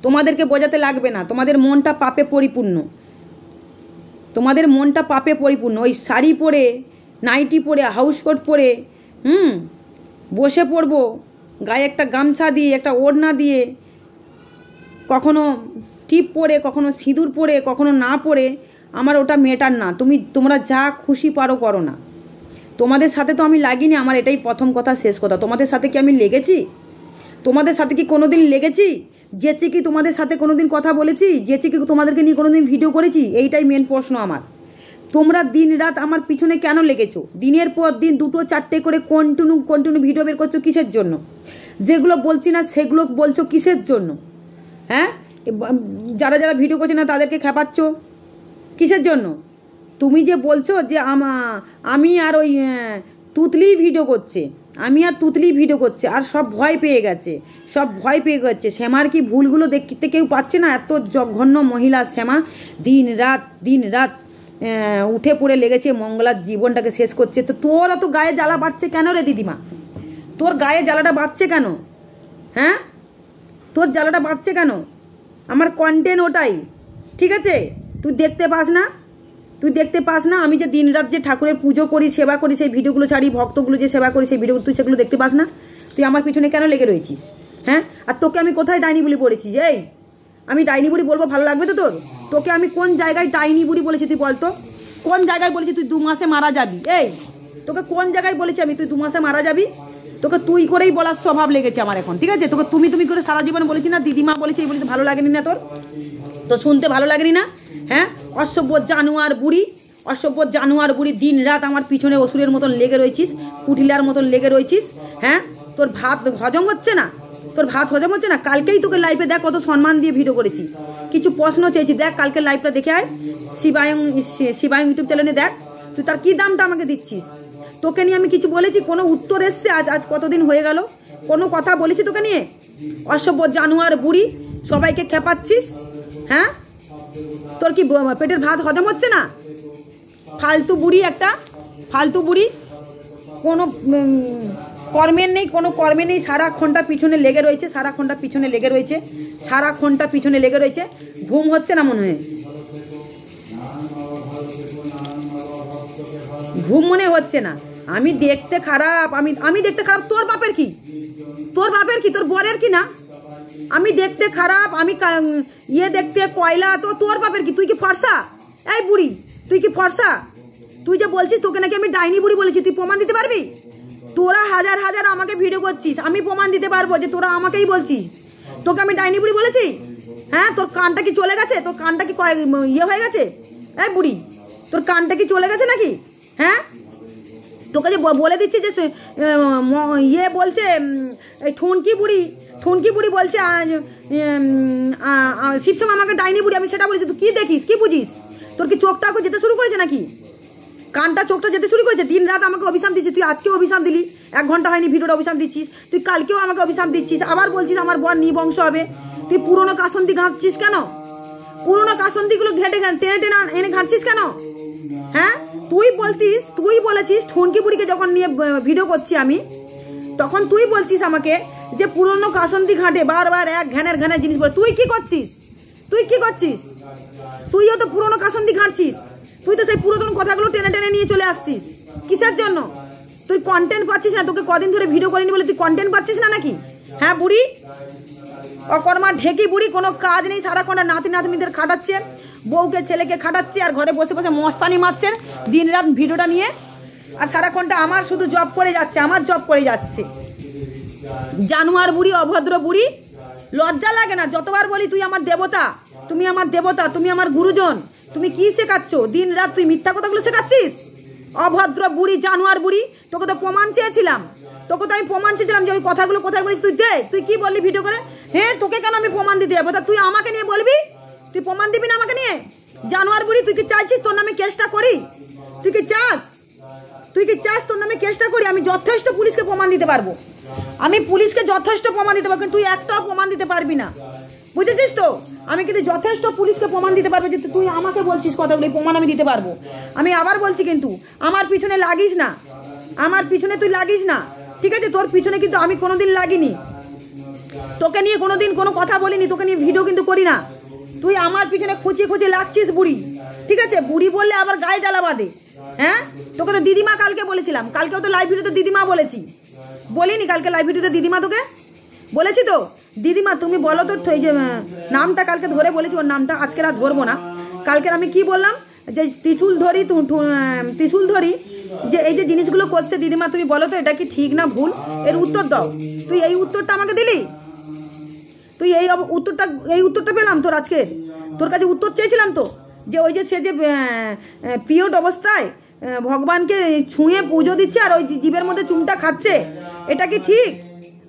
তোমাদেরকে বোঝাতে লাগবে না, তোমাদের মনটা পাপে পরিপূর্ণ, তোমাদের মনটা পাপে পরিপূর্ণ। ওই শাড়ি পরে, নাইটি পরে, হাউস কোট পরে বসে পড়বো, গায়ে একটা গামছা দিয়ে, একটা ওড়না দিয়ে, কখনো টিপ পরে, কখনো সিঁদুর পরে, কখনো না পরে, আমার ওটা মেটার না। তোমরা যা খুশি পারো করো না। তোমাদের সাথে তো আমি লাগিনি, আমার এটাই প্রথম কথা, শেষ কথা। তোমাদের সাথে কি আমি লেগেছি? তোমাদের সাথে কি কোনো দিন লেগেছি? যেচে কি তোমাদের সাথে কোনো দিন কথা বলেছি? যেচে কি তোমাদেরকে নিয়ে কোনো দিন ভিডিও করেছি? এইটাই মেন প্রশ্ন আমার। তোমরা দিন রাত আমার পিছনে কেন লেগেছো? দিনের পর দিন 2-4টে করে কন্টিনিউ ভিডিও বের করছো কিসের জন্য? যেগুলো বলছি না সেগুলো বলছো কিসের জন্য? হ্যাঁ, যারা যারা ভিডিও করছে না তাদেরকে খেপাচ্ছ কিসের জন্য? তুমি যে বলছো যে আমি আর ওই তুতলি ভিডিও করছে, আর সব ভয় পেয়ে গেছে, শ্যামার কি ভুলগুলো দেখতে কেউ পাচ্ছে না? এত জঘন্য মহিলা শ্যামা, দিন রাত উঠে পড়ে লেগেছে, মঙ্গলার জীবনটাকে শেষ করছে। তো তোর অত গায়ে জ্বালা বাড়ছে কেন রে দিদিমা? তোর গায়ে জ্বালাটা বাড়ছে কেন? হ্যাঁ, তোর জ্বালাটা বাড়ছে কেন? আমার কন্টেন্ট ওটাই, ঠিক আছে? তুই দেখতে পাস না আমি যে দিনরাত যে ঠাকুরের পুজো করি, সেবা করি, সেই ভিডিওগুলো ছাড়ি, ভক্তগুলো যে সেবা করি সেই ভিডিওগুলো, তুই সেগুলো দেখতে পাস না? তুই আমার পিছনে কেন লেগে রয়েছিস? হ্যাঁ, আর তোকে আমি কোথায় ডাইনি বুড়ি বলেছি? এই আমি ডাইনি বুড়ি বলবো, ভালো লাগবে তো তোর? তোকে আমি কোন জায়গায় ডাইনি বুড়ি বলেছি তুই বলতো? কোন জায়গায় বলেছি তুই 2 মাসে মারা যাবি? এই তোকে কোন জায়গায় বলেছি আমি তুই 2 মাসে মারা যাবি? তোকে তুই করেই বলার স্বভাব লেগেছে আমার এখন, ঠিক আছে? তোকে তুমি করে সারা জীবন বলেছি না, দিদিমা বলেছি, এই বলেছি, ভালো লাগেনি না তোর? তো শুনতে ভালো লাগেনি না? হ্যাঁ, অসভ্য জানুয়ার বুড়ি, দিন রাত আমার পিছনে অসুরের মতন লেগে রয়েছিস, কুটিলার মতন লেগে রয়েছিস। হ্যাঁ, তোর ভাত হজম হচ্ছে না? কালকেই তোকে লাইভে দেখ কত সম্মান দিয়ে ভিডিও করেছি, কিছু প্রশ্ন চেয়েছি, দেখ কালকে লাইভটা দেখে আয়, শিবায়ং ইউটিউব চ্যানেলে দেখ, তুই তার কি দামটা আমাকে দিচ্ছিস? তোকে নিয়ে আমি কিছু বলেছি? কোনো উত্তর এসছে? আজ কতদিন হয়ে গেল, কোনো কথা বলেছি তোকে নিয়ে? অসভ্য জানুয়ার বুড়ি, সবাইকে খেপাচ্ছিস। হ্যাঁ, তোর কি পেটের ভাত হজম হচ্ছে না? ফালতু বুড়ি, কোনো কর্মের নেই, সারাক্ষণটা পিছনে লেগে রয়েছে, ঘুম হচ্ছে না মনে হয়, ঘুম মনে হচ্ছে না। আমি দেখতে খারাপ, আমি দেখতে খারাপ, তোর বাপের কি? তোর বরের কি না? আমি দেখতে খারাপ, আমি দেখতে কয়লা, তো তোর বাপের কি? তুই কি ফর্সা? এই বুড়ি, তুই কি ফর্সা? তুই যে বলছিস তোকে নাকি আমি ডাইনি বুড়ি বলেছি, তুই প্রমাণ দিতে পারবি? তোরা হাজার আমাকে ভিডিও করছিস, আমি প্রমাণ দিতে পারবো যে তোরা আমাকেই বলছিস তোকে আমি ডাইনি বুড়ি বলেছি। হ্যাঁ, তোর কানটা কি চলে গেছে? তোর কানটা কি হয়ে গেছে? এই বুড়ি, তোর কানটা কি চলে গেছে নাকি? হ্যাঁ, তোকে যে বলে দিচ্ছি যে বলছে ঠুনকি বুড়ি বলছে শিবসমা আমাকে ডাইনি বুড়ি, আমি সেটা বলেছি। তুই কি দেখিস, কি বুঝিস? তোর কি চোখটা যেতে শুরু করেছে নাকি? কানটা চোখটা যেতে শুরু করেছে? দিন রাত আমাকে অভিশাপ দিচ্ছিস, তুই আজকেও অভিশাপ দিলি, 1 ঘন্টা হয়নি ভিডিওটা অভিশাপ দিচ্ছিস, তুই কালকেও আমাকে অভিশাপ দিচ্ছিস, আবার বলছিস আমার বর নিবংশ হবে। তুই পুরোনো কাসন্দি ঘাঁটছিস কেন? পুরোনো কাসন্দিগুলো টেনে এনে ঘাঁটছিস কেন? হ্যাঁ, তুই বলেছিস ঠুনকি বুড়িকে যখন নিয়ে ভিডিও করছি আমি, তখন তুই বলছিস আমাকে যে পুরোনো কাসন্দি ঘাটে, বারবার এক ঘ্যানের জিনিস বলে। তুই কি করছিস? তুইও তো পুরোনো কাসন্দি ঘাঁটছিস, তুই তো সেই পুরাতন কথাগুলো টেনে নিয়ে চলে আসছিস। কিসের জন্য? তুই কন্টেন্ট পাচ্ছিস না? তোকে কদিন ধরে ভিডিও করিনি বলে তুই কন্টেন্ট পাচ্ছিস না নাকি? হ্যাঁ বুড়ি, অকর্মা ঢেকি বুড়ি, কোনো কাজ নেই, সারাক্ষণ নাতিদের খাটাচ্ছে, বউকে ছেলেকে খাটাচ্ছে, আর ঘরে বসে মস্তানি মারছেন দিন রাত ভিডিওটা নিয়ে, আর সারাক্ষণটা আমার শুধু জব করে যাচ্ছে। জানুয়ার বুড়ি, অভদ্র বুড়ি, লজ্জা লাগে না? যতবার বলি তুই আমার দেবতা, তুমি আমার গুরুজন, তুমি কি শেখাচ্ছ? দিন রাত তুই মিথ্যা কথাগুলো শেখাচ্ছিস। অভদ্র বুড়ি, জানুয়ার বুড়ি, তোকে তো প্রমাণ চেয়েছিলাম, যে ওই কথাগুলো কোথায় বলিস তুই দে। তুই কি বললি ভিডিও করে? হ্যাঁ, তোকে কেন আমি প্রমাণ দিতে যাবো? তুই আমাকে নিয়ে বলবি, তুই প্রমাণ দিবি না আমাকে নিয়ে? জানুয়ার বুড়ি, তুই কি চাইছিস তোর নামে কেসটা করি? তুই কি চাস তোর নামে কেসটা করি? আমি যথেষ্ট পুলিশকে প্রমাণ দিতে পারবো, কিন্তু তুই একটাও প্রমাণ দিতে পারবি না, বুঝেছিস তো? আমি কিন্তু যথেষ্ট পুলিশকে প্রমাণ দিতে পারবো যে তুই আমাকে বলছিস কথাগুলো, প্রমাণ আমি দিতে পারবো। আমি আবার বলছি, কিন্তু আমার পিছনে লাগিস না, তুই লাগিস না, ঠিক আছে? তোর পিছনে কিন্তু আমি কোনোদিন লাগিনি, তোকে নিয়ে কোনোদিন কোনো কথা বলিনি, তোকে নিয়ে ভিডিও কিন্তু করি না। তুই আমার পিছনে খুঁচিয়ে খুঁচিয়ে লাগছিস বুড়ি, ঠিক আছে? বুড়ি বললে আবার গায়ে জ্বালা বাঁধে। হ্যাঁ, তোকে তো দিদিমা কালকে বলেছিলাম, কালকেও তো লাইভ ভিডিওতে দিদিমা বলেছি, বলিনি? কালকে লাইভ ভিডিওতে দিদিমা তোকে বলেছি তো, দিদিমা তুমি বলো তো এই যে নামটা কালকে ধরে বলেছি, ওর নামটা আজকে আর ধরবো না। কালকের আমি কি বললাম, যে ত্রিশূল ধরি যে এই যে জিনিসগুলো করছে, দিদিমা তুমি বলো তো এটা কি ঠিক না ভুল, এর উত্তর দাও। তুই এই উত্তরটা আমাকে দিলি, তুই এই উত্তরটা পেলাম তোর আজকে, তোর কাছে উত্তর চেয়েছিলাম তো, যে ওই যে সে যে পিরিয়ড অবস্থায় ভগবানকে ছুঁয়ে পুজো দিচ্ছে আর ওই জীবের মধ্যে চুমটা খাচ্ছে, এটা কি ঠিক?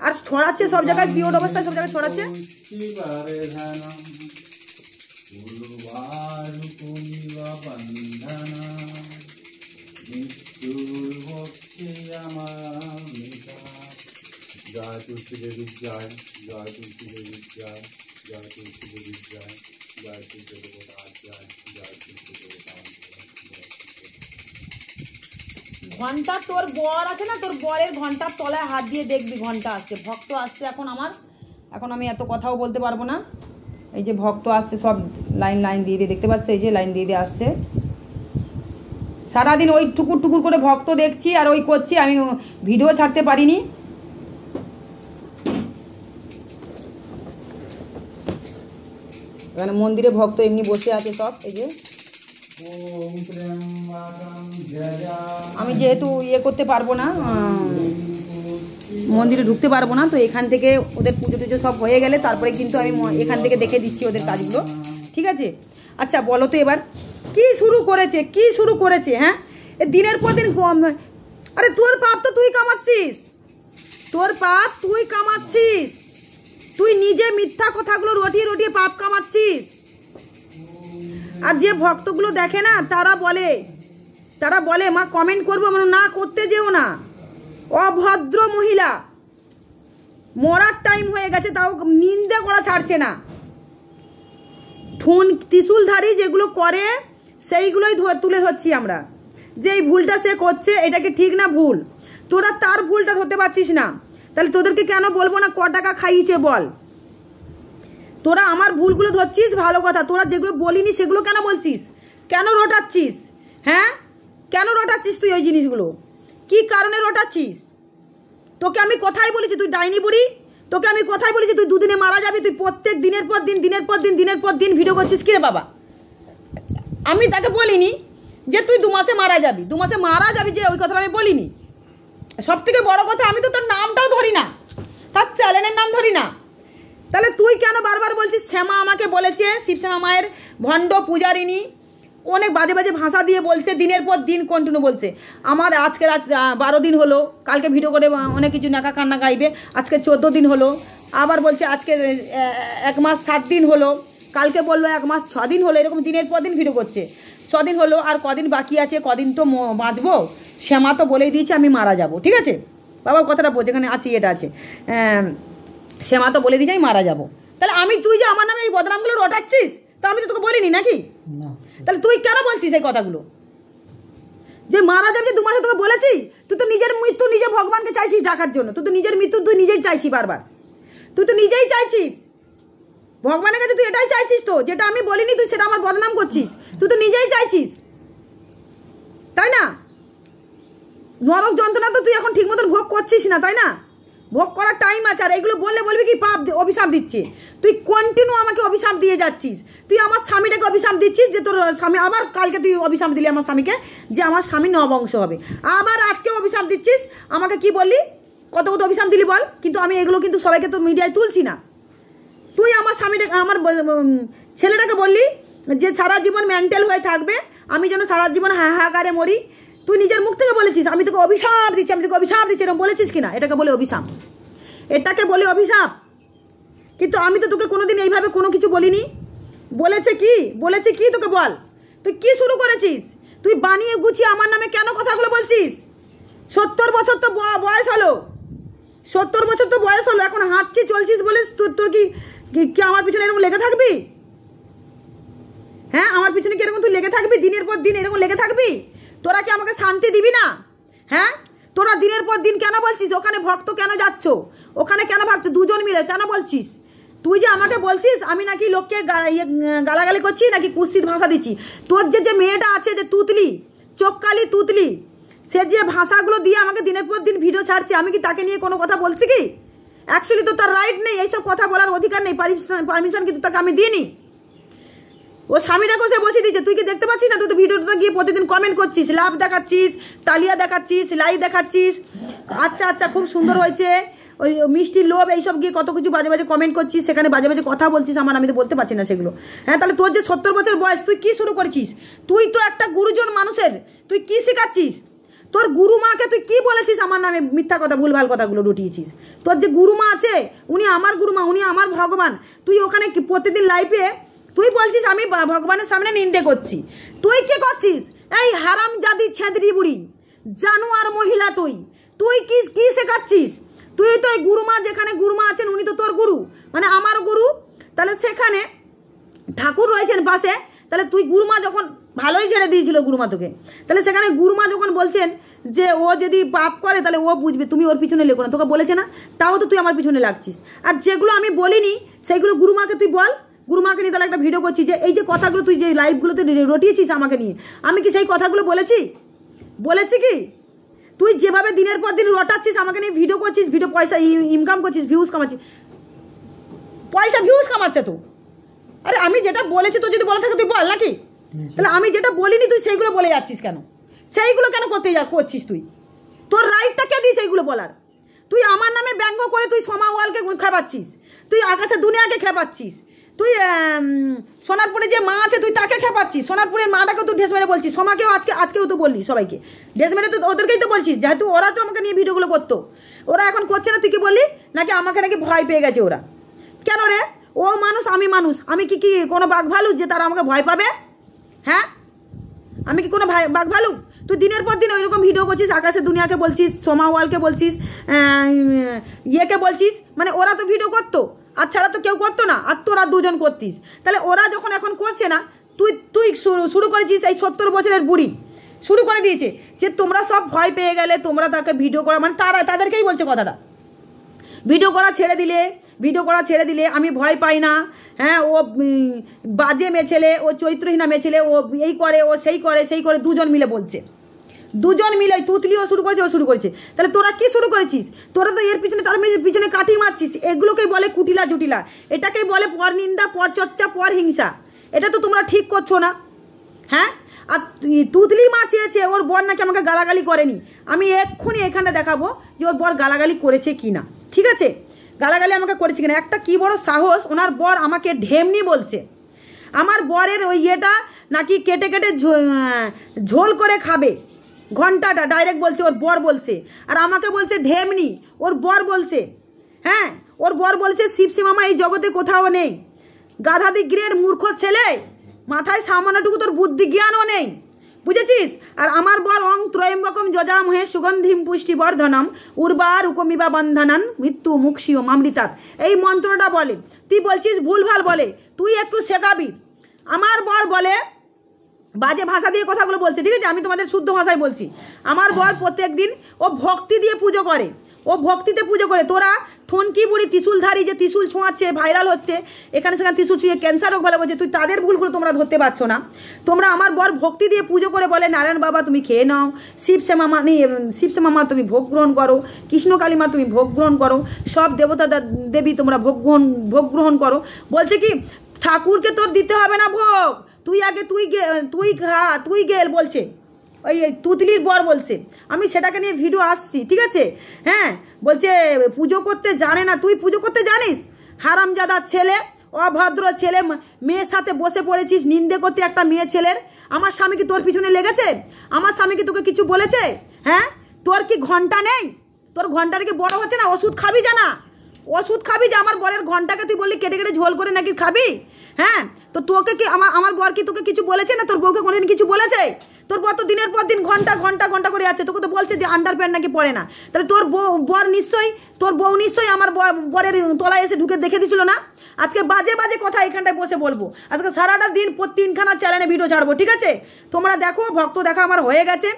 আর ছড়াচ্ছে সব জায়গায়, পিরিয়ড অবস্থায় সব জায়গায় ছড়াচ্ছে। ঘন্টা তোর বর আছে না, তোর বরের ঘন্টার তলায় হাত দিয়ে দেখবি ঘন্টা আসছে, ভক্ত আসছে এখন আমার। এখন আমি এত কথাও বলতে পারবো না। এই যে ভক্ত আসছে, সব লাইন দিয়ে দিয়ে দেখতে পাচ্ছ, এই যে লাইন দিয়ে দিয়ে আসছে। সারাদিন ওই টুকুর টুকুর করে ভক্ত দেখছি আর ওই করছি, আমি ভিডিও ছাড়তে পারিনি। এখানে মন্দিরে ভক্ত এমনি বসে আছে সব, এই যে আমি যেহেতু করতে পারবো না, মন্দিরে ঢুকতে পারবো না, তো এখান থেকে ওদের পুজো টুজো সব হয়ে গেলে তারপরে কিন্তু আমি এখান থেকে দেখে দিচ্ছি ওদের কাজগুলো, ঠিক আছে? আচ্ছা বলো তো এবার কি শুরু করেছে? হ্যাঁ, দিনের পর দিন। আরে তোর পাপ তো তুই কামাচ্ছিস, তুই নিজে মিথ্যা কথাগুলো রটিয়ে পাপ কামাচ্ছিস। আর যে ভক্তগুলো দেখে না, তারা বলে মা কমেন্ট করবো, মানে না করতে যেও না, অভদ্র মহিলা, মরার টাইম হয়ে গেছে তাও নিন্দে করা ছাড়ছে না। ত্রিশূলধারী যেগুলো করে সেইগুলোই তুলে ধরছি আমরা, যে এই ভুলটা সে করছে, এটা কি ঠিক না ভুল? তোরা তার ভুলটা ধরতে পারছিস না, তাহলে তোদেরকে কেন বলবো না ক টাকা খাইয়েছে বল? তোরা আমার ভুলগুলো ধরছিস, ভালো কথা। তোরা যেগুলো বলিনি সেগুলো কেন বলছিস, কেন রটাচ্ছিস? হ্যাঁ, কেন রটাচ্ছিস তুই ওই জিনিসগুলো? কি কারণে রটাচ্ছিস? তোকে আমি কথাই বলেছি তুই ডাইনি বুড়ি, তোকে আমি কথাই বলেছি তুই দুদিনে মারা যাবি। তুই প্রত্যেক দিনের পর দিন ভিডিও করছিস। কিরে বাবা, আমি তাকে বলিনি যে তুই 2 মাসে মারা যাবি, যে ওই কথাটা আমি বলিনি। সব থেকে বড় কথা, আমি তো তার নামটাও ধরি না, তার চ্যানেলের নাম ধরি না। তাহলে তুই কেন বারবার বলছিস? শ্যামা আমাকে বলেছে, শিবশ্যামা মায়ের ভণ্ড পূজারিনী, অনেক বাজে ভাষা দিয়ে বলছে, দিনের পর দিন কন্টিনিউ বলছে। আমার আজ 12 দিন হলো, কালকে ভিডিও করে অনেক কিছু নাকা কান্না গাইবে, আজকে 14 দিন হলো, আবার বলছে আজকে 1 মাস 7 দিন হলো, কালকে বললো 1 মাস 6 দিন হলো, এরকম দিনের পর দিন ভিডিও করছে। 6 দিন হলো, আর কদিন বাকি আছে, কদিন তো বাঁচবো। শ্যামা তো বলেই দিয়েছে আমি মারা যাব, ঠিক আছে বাবা? কথাটা বল, যেখানে আছে এটা আছে, শ্যামা তো বলে দিয়েছে আমি মারা যাব। তাহলে তুই যে আমার নামে এই বদনামগুলো রটাচ্ছিস, তা আমি তো তোকে বলিনি নাকি? তাহলে তুই কেন বলছিস এই কথাগুলো, যে মারা যাবে 2 মাসে? তোকে বলেছি? তুই তো নিজের মৃত্যু নিজে ভগবানকে চাইছিস ডাকার জন্য, তুই তো নিজের মৃত্যু তুই নিজেই চাইছিস বারবার, তুই তো নিজেই চাইছিস ভগবানের কাছে, তুই এটাই চাইছিস তো, যেটা আমি বলিনি তুই সেটা আমার বদনাম করছিস, তুই তো নিজেই চাইছিস, তাই না? নরক যন্ত্রণা তো তুই এখন ঠিক মতন ভোগ করছিস না, তাই না? ভোগ করার টাইম আছে। আর এগুলো বললে বলবি কি পাপ অভিশাপ দিচ্ছে? তুই কন্টিনিউ আমাকে অভিশাপ দিয়ে যাচ্ছিস। তুই আমার স্বামীটাকে অভিশাপ দিচ্ছিস যে তোর স্বামী, আবার কালকে তুই অভিশাপ দিলি আমার স্বামীকে যে আমার স্বামী নবংশ হবে, আবার আজকে অভিশাপ দিচ্ছিস আমাকে। কি বললি, কত অভিশাপ দিলি বল? কিন্তু আমি এগুলো কিন্তু সবাইকে তো মিডিয়ায় তুলছি না। তুই আমার স্বামীটাকে, আমার ছেলেটাকে বললি যে সারা জীবন মেন্টাল হয়ে থাকবে, আমি যেন সারা জীবন হাহাকারে মরি। তুই নিজের মুখ থেকে বলেছিস আমি তোকে অভিশাপ দিচ্ছি, এরকম বলেছিস কিনা? এটাকে বলে অভিশাপ, কিন্তু আমি তো তোকে কোনোদিন এইভাবে কোনো কিছু বলিনি। বলেছে কি তোকে বল, তুই কি শুরু করেছিস? তুই বানিয়ে গুছিয়ে আমার নামে কেন কথাগুলো বলছিস? 70 বছর তো বয়স হলো, 70 বছর তো বয়স হলো, এখন হাঁটছিস চলছিস বলে তোর কি আমার পিছনে এরকম লেগে থাকবি? হ্যাঁ, আমার পিছনে কি এরকম তুই লেগে থাকবি? দিনের পর দিন এরকম লেগে থাকবি? তোরা কি আমাকে শান্তি দিবি না? হ্যাঁ, তোরা দিনের পর দিন কেন বলছিস ওখানে ভক্ত কেন যাচ্ছ? ওখানে কেন ভাগছো? দুজন মিলে কেন বলছিস? তুই যে আমাকে বলছিস আমি নাকি লোককে গালাগালি করছি নাকি কুৎসিত ভাষা দিচ্ছি। তোর যে মেয়েটা আছে যে তুতলি, চোখকালি তুতলি, সে যে ভাষাগুলো দিয়ে আমাকে দিনের পর দিন ভিডিও ছাড়ছে, আমি কি তাকে নিয়ে কোনো কথা বলছি কি? অ্যাকচুয়ালি তো তার রাইট নেই, এইসব কথা বলার অধিকার নেই, পারমিশন কিন্তু তাকে আমি দিইনি। ও স্বামীটাকেও সে বসিয়ে দিচ্ছে। তুই কি দেখতে পাচ্ছিস না? তুই তো ভিডিওটা গিয়ে প্রতিদিন কমেন্ট করছিস, লাভ দেখাচ্ছিস, তালিয়া দেখাচ্ছিস, লাইক দেখাচ্ছিস, আচ্ছা আচ্ছা খুব সুন্দর হয়েছে, ওই মিষ্টির লোভ এইসব গিয়ে কত কিছু বাজে বাজে কমেন্ট করছিস, সেখানে বাজে বাজে কথা বলছিস আমার, আমি তো বলতে পারছি না সেগুলো। হ্যাঁ, তাহলে তোর যে 70 বছর বয়স, তুই কি শুরু করেছিস? তুই তো একটা গুরুজন মানুষের, তুই কি শেখাচ্ছিস? তোর গুরুমাকে তুই কি বলেছিস আমার নামে মিথ্যা কথা ভুলভাল কথাগুলো রটিয়েছিস? তোর যে গুরুমা আছে, উনি আমার গুরুমা, উনি আমার ভগবান। তুই ওখানে প্রতিদিন লাইভে তুই বলছিস আমি ভগবানের সামনে নিন্দে করছি। তুই কি করছিস? এই হারামজাদি ছেঁদরি বুড়ি জানোয়ার মহিলা, তুই কি শেখাচ্ছিস? তুই তো এই গুরুমা, যেখানে গুরুমা আছেন উনি তো তোর গুরু, মানে আমার গুরু, তাহলে সেখানে ঠাকুর রয়েছেন পাশে, তাহলে তুই গুরুমা যখন ভালোই ছেড়ে দিয়েছিল গুরুমা তোকে, তাহলে সেখানে গুরুমা যখন বলছেন যে ও যদি পাপ করে তাহলে ও বুঝবে, তুমি ওর পিছনে লেগো না, তোকে বলেছে না? তাও তো তুই আমার পিছনে লাগছিস। আর যেগুলো আমি বলিনি সেইগুলো গুরুমাকে তুই বল, গুরুমাকে নিয়ে তাহলে একটা ভিডিও করছিস যে এই যে কথাগুলো তুই যে লাইভগুলোতে রটিয়েছিস আমাকে নিয়ে, আমি কি সেই কথাগুলো বলেছি কি? তুই যেভাবে দিনের পর দিন রটাচ্ছিস আমাকে নিয়ে ভিডিও করছিস, ভিডিও পয়সা ইনকাম করছিস, ভিউজ কামাচ্ছিস, পয়সা ভিউজ কামাচ্ছে তো। আরে আমি যেটা বলেছি তো যদি বলে থাকে তুই বল নাকি? তাহলে আমি যেটা বলিনি তুই সেইগুলো বলে যাচ্ছিস কেন? সেইগুলো কেন করছিস তুই? তোর রাইটটা কে দিয়েছে এইগুলো বলার? তুই আমার নামে ব্যঙ্গ করে তুই সোমাওয়ালকে খেপাচ্ছিস, তুই আকাশের দুনিয়াকে খেপাচ্ছিস, তুই সোনারপুরে যে মা আছে তুই তাকে খেপাচ্ছিস, সোনারপুরের মাটাকেও তুই ঢেস মেরে বলছিস, সোমাকেও আজকেও তো বললি, সবাইকে ঢেস মেরে তো ওদেরকেই তো বলছিস, যেহেতু ওরা তো আমাকে নিয়ে ভিডিওগুলো করতো, ওরা এখন করছে না, তুই কি বললি নাকি আমাকে নাকি ভয় পেয়ে গেছে ওরা? কেন রে? ও মানুষ, আমি মানুষ, আমি কি কোনো বাঘ ভালু যে তারা আমাকে ভয় পাবে? হ্যাঁ, আমি কি কোনো বাঘ ভালু? তুই দিনের পর দিন ওইরকম ভিডিও করছিস, আকাশের দুনিয়াকে বলছিস, সোমাওয়ালকে বলছিস, ইয়েকে বলছিস, মানে ওরা তো ভিডিও করতো, আর ছাড়া তো কেউ করতো না, আর তোরা দুজন করতিস। তাহলে ওরা যখন এখন করছে না, তুই শুরু করেছিস, এই 70 বছরের বুড়ি শুরু করে দিয়েছে যে তোমরা সব ভয় পেয়ে গেলে, তোমরা তাকে ভিডিও করা, মানে তাদেরকেই বলছে কথাটা, ভিডিও করা ছেড়ে দিলে আমি ভয় পাই না। হ্যাঁ, ও বাজে মেয়ে ছেলে, ও চরিত্রহীনা মেয়ে ছেলে, ও এই করে, ও সেই করে, দুজন মিলে বলছে, দুজন মিলে তুতলিও শুরু করেছে, ও শুরু করেছে। তাহলে তোরা কি শুরু করেছিস? তোরা তো এর পিছনে তার পিছনে কাঠি মারছিস। এগুলোকেই বলে কুটিলা জুটিলা, এটাকেই বলে পর নিন্দা, পর চর্চা, পর হিংসা। এটা তো তোমরা ঠিক করছো না। হ্যাঁ, আর তুতলি মা চেয়েছে ওর বর নাকি আমাকে গালাগালি করেনি। আমি এক্ষুনি এখানটা দেখাবো যে ওর বর গালাগালি করেছে কি না, ঠিক আছে? গালাগালি আমাকে করেছে কিনা। একটা কি বড় সাহস, ওনার বর আমাকে ঢেমনি বলছে। আমার বরের ওই ইয়েটা নাকি কেটে ঝোল করে খাবে, ঘন্টাটা ডাইরেক্ট বলছে, ওর বর বলছে। আর আমাকে বলছে ঢেমনি, ওর বর বলছে। হ্যাঁ, ওর বর বলছে শিবসী মামা এই জগতে কোথাও নেই, গাধাদি গ্রেড মূর্খ ছেলে, মাথায় সামান্যটুকু তোর বুদ্ধি জ্ঞানও নেই, বুঝেছিস? আর আমার বর অং ত্রয়ম্বকম যজামহে সুগন্ধিম পুষ্টি বর্ধনম উর্বার উকমিবা বন্ধনন মৃত্যু মুক্ষিও মামৃতার, এই মন্ত্রটা বলে। তুই বলছিস ভুলভাল বলে, তুই একটু শেখাবি। আমার বর বলে বাজে ভাষা দিয়ে কথাগুলো বলছে, ঠিক আছে? আমি তোমাদের শুদ্ধ ভাষায় বলছি। আমার বর প্রত্যেক দিন ও ভক্তি দিয়ে পুজো করে, ও ভক্তিতে পুজো করে। তোরা ঠনকি বুড়ি ত্রিশূলধারী যে ত্রিশূল ছোঁয়াচ্ছে, ভাইরাল হচ্ছে, এখানে সেখানে ত্রিশূল ছুঁয়ে ক্যান্সার রোগ ভালো করছে, তুই তাদের ভুলগুলো তোমরা ধরতে পারছো না। তোমরা আমার বর ভক্তি দিয়ে পুজো করে বলে নারায়ণ বাবা তুমি খেয়ে নাও, শিবসে মামা তুমি ভোগ গ্রহণ করো, কৃষ্ণ কালীমা তুমি ভোগ গ্রহণ করো, সব দেবতা দেবী তোমরা ভোগ গ্রহণ করো। বলছে কি ঠাকুরকে তোর দিতে হবে না ভোগ, তুই আগে তুই গেল বলছে, ওই তুতলির বর বলছে। আমি সেটাকে নিয়ে ভিডিও আসছি, ঠিক আছে? হ্যাঁ, বলছে পুজো করতে জানে না। তুই পুজো করতে জানিস? হারামজাদা ছেলে, অভদ্র ছেলে, মেয়ের সাথে বসে পড়েছিস নিন্দে করতে একটা মেয়ে ছেলের। আমার স্বামী কি তোর পিছনে লেগেছে? আমার স্বামী কি তোকে কিছু বলেছে? হ্যাঁ, তোর কি ঘন্টা নেই? তোর ঘন্টার কি বড় হচ্ছে না? ওষুধ খাবি জানা, ওষুধ খাবি যে আমার বরের ঘন্টাকে তুই বললি কেটে ঝোল করে নাকি খাবি? হ্যাঁ, তো তোকে কি আমার বর কি তোকে কিছু বলেছে না? তোর বউকে কোনোদিন কিছু বলেছে? তোর বর তো দিনের পর দিন ঘন্টা করে যাচ্ছে, তোকে তো বলছে যে আন্ডার প্যান্ট নাকি পরে না। তাহলে তোর বউ নিশ্চয়ই আমার বরের তলায় এসে ঢুকে দেখে দিছিল না? আজকে বাজে কথা এখানটায় বসে বলবো, আজকে সারাটা দিন 3খানা চ্যানেলে ভিডিও ছাড়বো, ঠিক আছে? তোমরা দেখো, ভক্ত দেখা আমার হয়ে গেছে,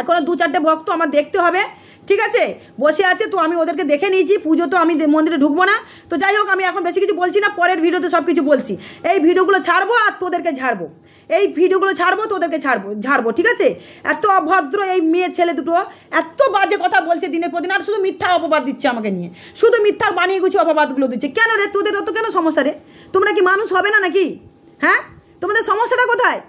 এখনো 2-4টে ভক্ত আমার দেখতে হবে, ঠিক আছে, বসে আছে। তো আমি ওদেরকে দেখে নিয়েছি, পুজো তো আমি মন্দিরে ঢুকবো না। তো যাই হোক, আমি এখন বেশি কিছু বলছি না, পরের ভিডিওতে সব কিছু বলছি। এই ভিডিওগুলো ছাড়বো আর তোদেরকে ঝাড়বো, এই ভিডিওগুলো ছাড়বো, তোদেরকে ঝাড়বো, ঠিক আছে? এত অভদ্র এই মেয়ে ছেলে দুটো, এত বাজে কথা বলছে দিনের পর দিন, আর শুধু মিথ্যা অপবাদ দিচ্ছে আমাকে নিয়ে, শুধু মিথ্যা বানিয়ে গুছিয়ে অপবাদগুলো দিচ্ছে। কেন রে, তোদের অত কেন সমস্যা রে? তোমরা কি মানুষ হবে না নাকি? হ্যাঁ, তোমাদের সমস্যাটা কোথায়?